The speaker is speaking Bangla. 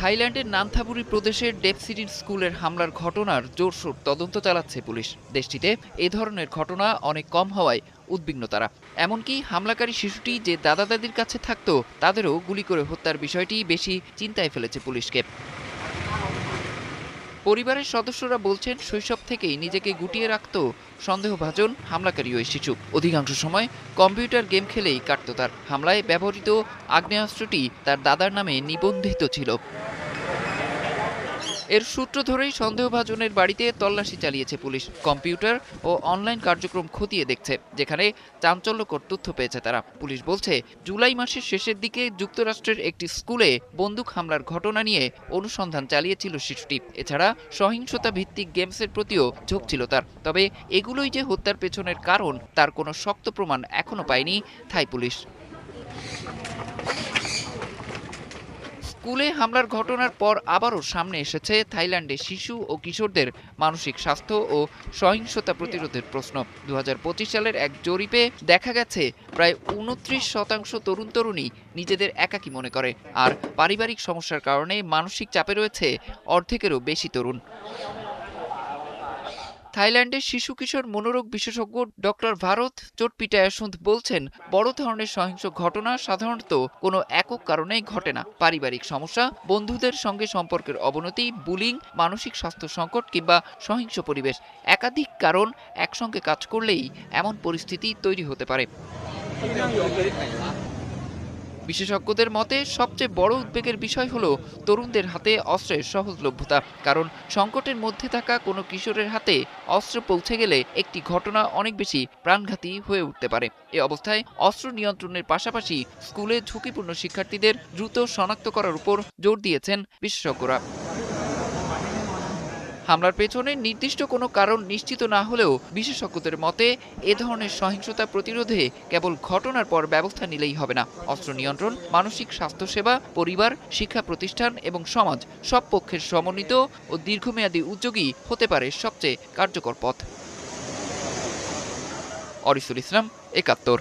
থাইল্যান্ডের নান্থাবুরি প্রদেশের ডেপসিডিন স্কুলের হামলার ঘটনার জোরসোর তদন্ত চালাচ্ছে পুলিশ। দেশটিতে এ ধরনের ঘটনা অনেক কম হওয়ায় উদ্বিগ্ন তারা। এমনকি হামলাকারী শিশুটি যে দাদা দাদির কাছে থাকতো তাদেরও গুলি করে হত্যার বিষয়টি বেশি চিন্তায় ফেলেছে পুলিশকে। পরিবারের সদস্যরা বলছেন শৈশব থেকেই নিজেকে গুটিয়ে রাখত সন্দেহভাজন হামলাকারী ওই শিশু। অধিকাংশ সময় কম্পিউটার গেম খেলেই কাটত তার। হামলায় ব্যবহৃত আগ্নেয়াস্ত্রটি তার দাদার নামে নিবন্ধিত ছিল। এর সূত্র ধরেই সন্দেহভাজনের বাড়িতে তল্লাশি চালিয়েছে পুলিশ। কম্পিউটার ও অনলাইন কার্যক্রম খতিয়ে দেখছে, যেখানে চাঞ্চল্যকর তথ্য পেয়েছে তারা। পুলিশ বলছে জুলাই মাসের শেষের দিকে যুক্তরাষ্ট্রের একটি স্কুলে বন্দুক হামলার ঘটনা নিয়ে অনুসন্ধান চালিয়েছিল শিশুটি। এছাড়া সহিংসতা ভিত্তিক গেমসের প্রতিও ঝোঁক ছিল তার। তবে এগুলোই যে হত্যার পেছনের কারণ তার কোনো শক্ত প্রমাণ এখনো পায়নি থাই পুলিশ। স্কুলে হামলার ঘটনার পর আবারও সামনে এসেছে থাইল্যান্ডে শিশু ও কিশোরদের মানসিক স্বাস্থ্য ও সহিংসতা প্রতিরোধের প্রশ্ন। ২০২৫ সালের এক জরিপে দেখা গেছে প্রায় ২৯% তরুণ তরুণী নিজেদের একাকী মনে করে, আর পারিবারিক সমস্যার কারণে মানসিক চাপে রয়েছে অর্ধেকেরও বেশি তরুণ। থাইল্যান্ডের শিশু কিশোর মনোরোগ বিশেষজ্ঞ ডক্টর ভারত চোটপিটায়াসুন্দ বলছেন, বড় ধরনের সহিংস ঘটনা সাধারণত কোনো একক কারণেই ঘটে না। পারিবারিক সমস্যা, বন্ধুদের সঙ্গে সম্পর্কের অবনতি, বুলিং, মানসিক স্বাস্থ্য সংকট কিংবা সহিংস পরিবেশ, একাধিক কারণ একসঙ্গে কাজ করলেই এমন পরিস্থিতি তৈরি হতে পারে। বিশেষজ্ঞদের মতে সবচেয়ে বড় উদ্বেগের বিষয় হলো তরুণদের হাতে অস্ত্রের সহজলভ্যতা। কারণ সংকটের মধ্যে থাকা কোনো কিশোরের হাতে অস্ত্র পৌঁছে গেলে একটি ঘটনা অনেক বেশি প্রাণঘাতী হয়ে উঠতে পারে। এ অবস্থায় অস্ত্র নিয়ন্ত্রণের পাশাপাশি স্কুলে ঝুঁকিপূর্ণ শিক্ষার্থীদের দ্রুত শনাক্ত করার উপর জোর দিয়েছেন বিশেষজ্ঞরা। হামলার পেছনে নির্দিষ্ট কোনো কারণ নিশ্চিত না হলেও বিশেষজ্ঞদের মতে এ ধরনের সহিংসতা প্রতিরোধে কেবল ঘটনার পর ব্যবস্থা নিলেই হবে না। অস্ত্র নিয়ন্ত্রণ, মানসিক স্বাস্থ্যসেবা, পরিবার, শিক্ষা প্রতিষ্ঠান এবং সমাজ সব পক্ষের সমন্বিত ও দীর্ঘমেয়াদী উদ্যোগই হতে পারে সবচেয়ে কার্যকর পথ। অরিসুল ইসলাম, ৭১।